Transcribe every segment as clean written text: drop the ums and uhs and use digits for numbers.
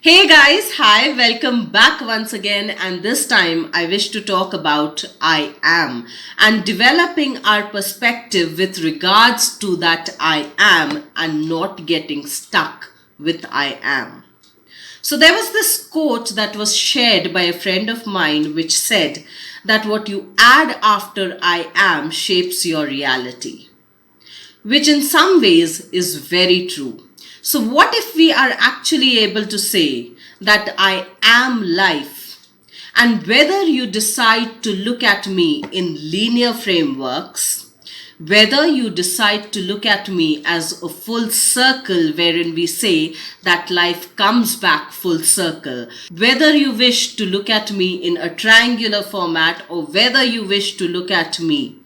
Hey guys, hi, welcome back once again. And this time I wish to talk about I am and developing our perspective with regards to that I am and not getting stuck with I am. So there was this quote that was shared by a friend of mine which said that what you add after I am shapes your reality, which in some ways is very true. So, what if we are actually able to say that I am life? And whether you decide to look at me in linear frameworks, whether you decide to look at me as a full circle wherein we say that life comes back full circle, whether you wish to look at me in a triangular format or whether you wish to look at me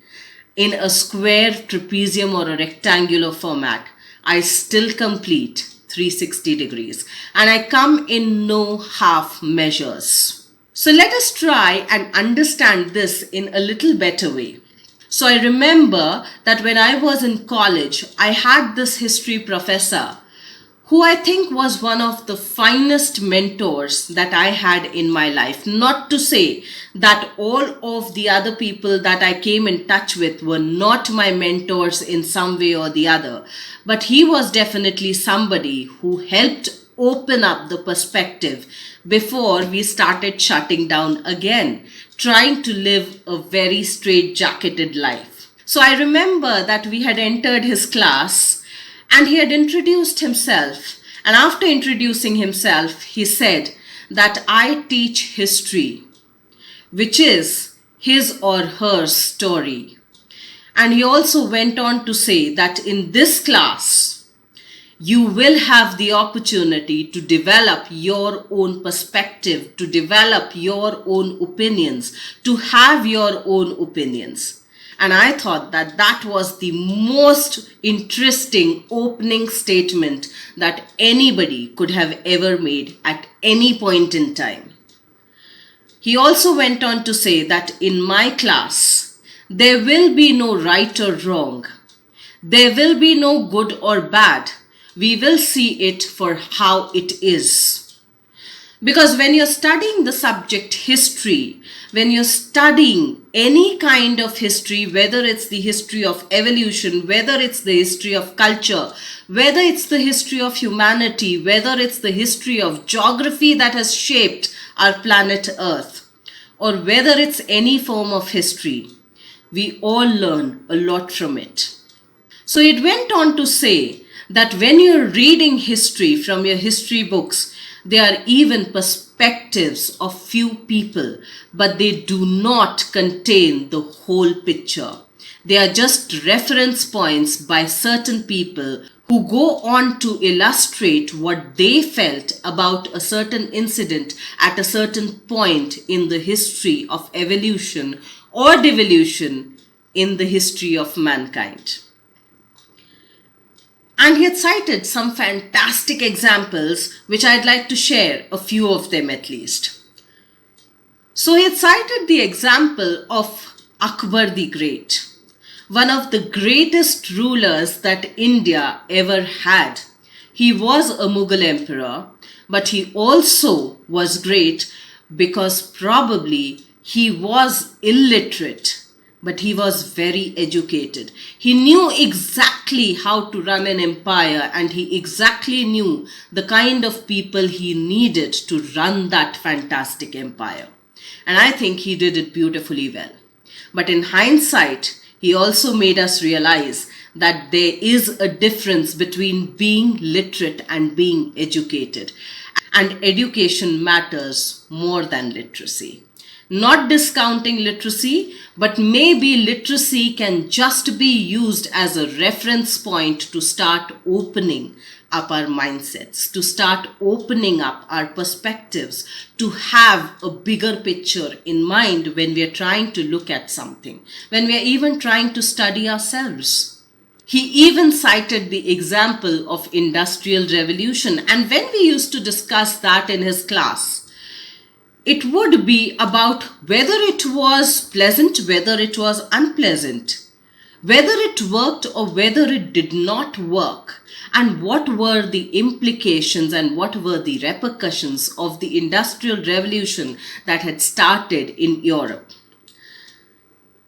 in a square, trapezium, or a rectangular format, I still complete 360 degrees and I come in no half measures. So let us try and understand this in a little better way. So I remember that when I was in college, I had this history professor who I think was one of the finest mentors that I had in my life. Not to say that all of the other people that I came in touch with were not my mentors in some way or the other, but he was definitely somebody who helped open up the perspective before we started shutting down again, trying to live a very straight-jacketed life. So I remember that we had entered his class and he had introduced himself. And after introducing himself, he said that I teach history, which is his or her story. And he also went on to say that in this class, you will have the opportunity to develop your own perspective, to develop your own opinions, to have your own opinions. And I thought that that was the most interesting opening statement that anybody could have ever made at any point in time. He also went on to say that in my class, there will be no right or wrong. There will be no good or bad. We will see it for how it is. Because when you're studying the subject history, when you're studying any kind of history, whether it's the history of evolution, whether it's the history of culture, whether it's the history of humanity, whether it's the history of geography that has shaped our planet Earth, or whether it's any form of history, we all learn a lot from it. So it went on to say that when you're reading history from your history books, they are even perspectives of few people, but they do not contain the whole picture. They are just reference points by certain people who go on to illustrate what they felt about a certain incident at a certain point in the history of evolution or devolution in the history of mankind. And he had cited some fantastic examples, which I'd like to share a few of them at least. So he had cited the example of Akbar the Great, one of the greatest rulers that India ever had. He was a Mughal emperor, but he also was great because probably he was illiterate, but he was very educated. He knew exactly how to run an empire and he exactly knew the kind of people he needed to run that fantastic empire. And I think he did it beautifully well. But in hindsight, he also made us realize that there is a difference between being literate and being educated. And education matters more than literacy. Not discounting literacy, but maybe literacy can just be used as a reference point to start opening up our mindsets, to start opening up our perspectives, to have a bigger picture in mind when we are trying to look at something, when we are even trying to study ourselves. He even cited the example of Industrial Revolution, and when we used to discuss that in his class, it would be about whether it was pleasant, whether it was unpleasant, whether it worked or whether it did not work. and what were the implications and what were the repercussions of the Industrial Revolution that had started in Europe.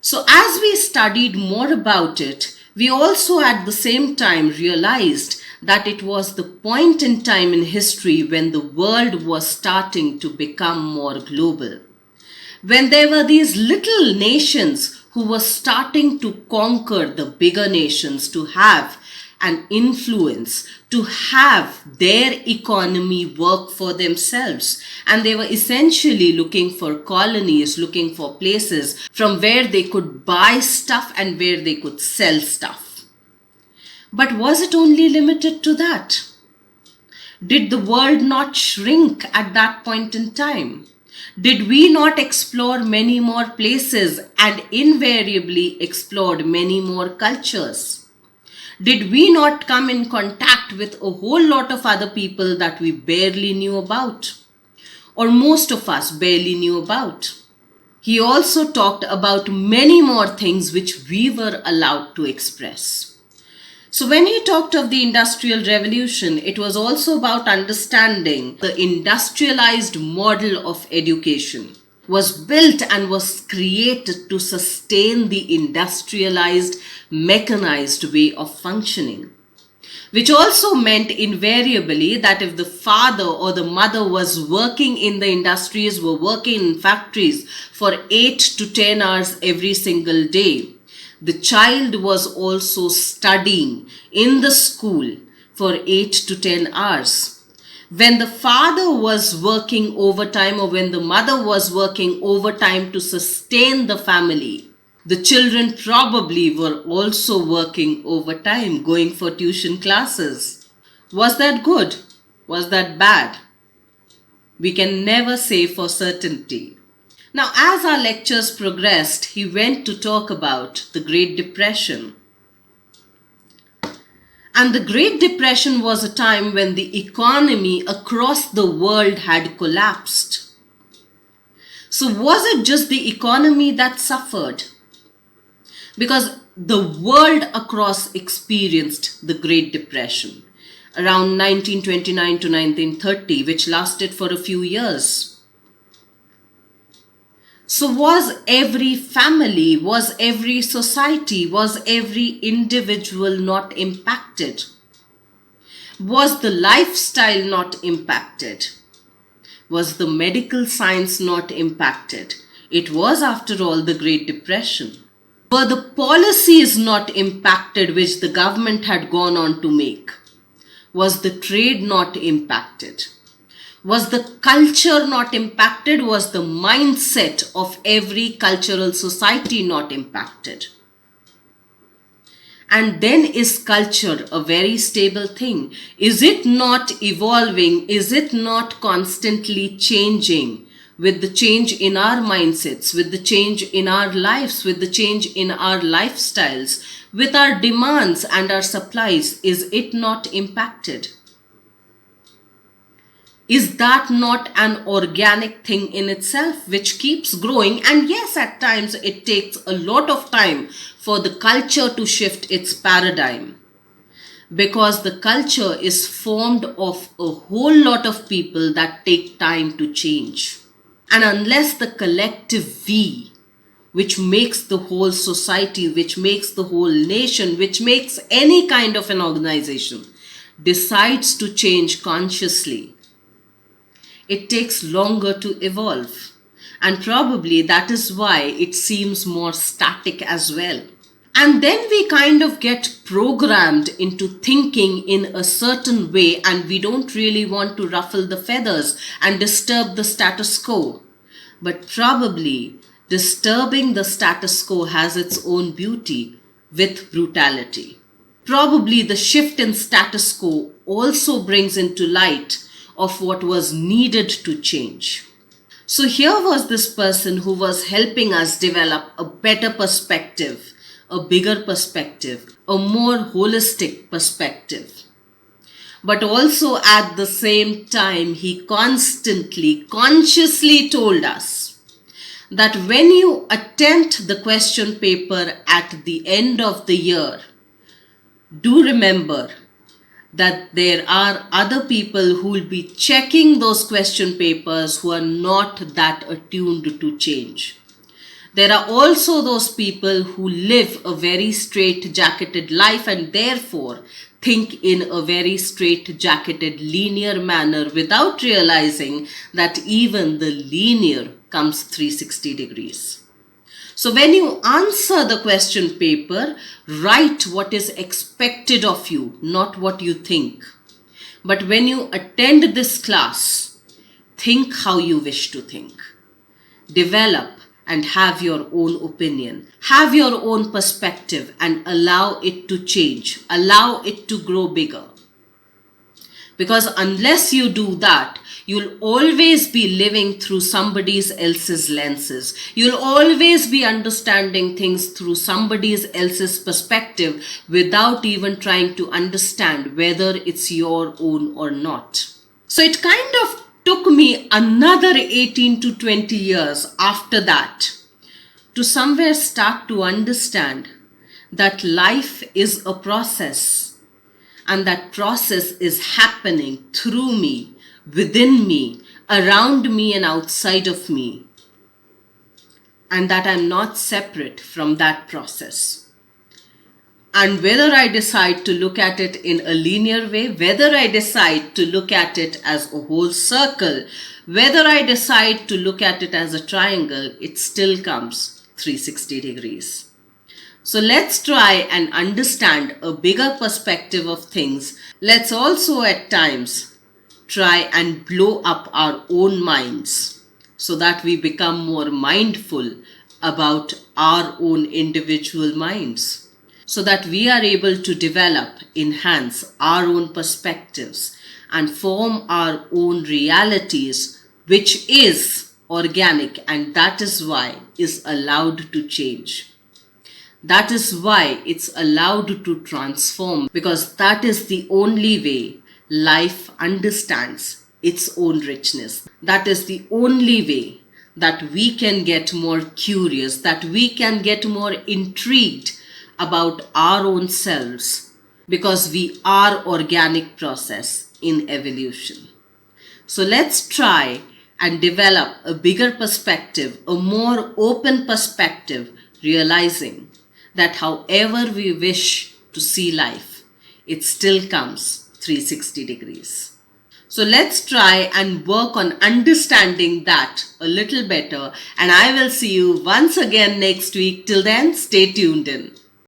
So, as we studied more about it, we also at the same time realized that it was the point in time in history when the world was starting to become more global. When there were these little nations who were starting to conquer the bigger nations, to have an influence, to have their economy work for themselves. And they were essentially looking for colonies, looking for places from where they could buy stuff and where they could sell stuff. But was it only limited to that? Did the world not shrink at that point in time? Did we not explore many more places and invariably explored many more cultures? Did we not come in contact with a whole lot of other people that we barely knew about? Or most of us barely knew about? He also talked about many more things which we were allowed to express. So when he talked of the Industrial Revolution, it was also about understanding the industrialized model of education was built and was created to sustain the industrialized, mechanized way of functioning. Which also meant invariably that if the father or the mother was working in the industries, were working in factories for 8 to 10 hours every single day, the child was also studying in the school for 8 to 10 hours. When the father was working overtime or when the mother was working overtime to sustain the family, the children probably were also working overtime, going for tuition classes. Was that good? Was that bad? We can never say for certainty. Now, as our lectures progressed, he went to talk about the Great Depression. And the Great Depression was a time when the economy across the world had collapsed. So was it just the economy that suffered? Because the world across experienced the Great Depression around 1929 to 1930, which lasted for a few years. So was every family, was every society, was every individual not impacted? Was the lifestyle not impacted? Was the medical science not impacted? It was, after all, the Great Depression. Were the policies not impacted which the government had gone on to make? Was the trade not impacted? Was the culture not impacted? Was the mindset of every cultural society not impacted? And then is culture a very stable thing? Is it not evolving? Is it not constantly changing with the change in our mindsets, with the change in our lives, with the change in our lifestyles, with our demands and our supplies? Is it not impacted? Is that not an organic thing in itself which keeps growing? And yes, at times it takes a lot of time for the culture to shift its paradigm, because the culture is formed of a whole lot of people that take time to change. And unless the collective we, which makes the whole society, which makes the whole nation, which makes any kind of an organization, decides to change consciously, it takes longer to evolve. And probably that is why it seems more static as well. And then we kind of get programmed into thinking in a certain way, and we don't really want to ruffle the feathers and disturb the status quo. But probably disturbing the status quo has its own beauty with brutality. Probably the shift in status quo also brings into light of what was needed to change. So here was this person who was helping us develop a better perspective, a bigger perspective, a more holistic perspective. But also at the same time, he constantly, consciously told us that when you attempt the question paper at the end of the year, do remember that there are other people who will be checking those question papers who are not that attuned to change. There are also those people who live a very straight-jacketed life and therefore think in a very straight-jacketed linear manner without realizing that even the linear comes 360 degrees. So when you answer the question paper, write what is expected of you, not what you think. But when you attend this class, think how you wish to think. Develop and have your own opinion. Have your own perspective and allow it to change. Allow it to grow bigger. Because unless you do that, you'll always be living through somebody else's lenses. You'll always be understanding things through somebody else's perspective without even trying to understand whether it's your own or not. So it kind of took me another 18 to 20 years after that to somewhere start to understand that life is a process, and that process is happening through me, within me, around me and outside of me, and that I'm not separate from that process. And whether I decide to look at it in a linear way, whether I decide to look at it as a whole circle, whether I decide to look at it as a triangle, it still comes 360 degrees. So let's try and understand a bigger perspective of things. Let's also at times try and blow up our own minds so that we become more mindful about our own individual minds, so that we are able to develop, enhance our own perspectives and form our own realities, which is organic, and that is why is allowed to change. That is why it's allowed to transform, because that is the only way life understands its own richness. That is the only way that we can get more curious, that we can get more intrigued about our own selves, because we are organic process in evolution. So let's try and develop a bigger perspective, a more open perspective, realizing that however we wish to see life, it still comes 360 degrees. So let's try and work on understanding that a little better, and I will see you once again next week. Till then, stay tuned in.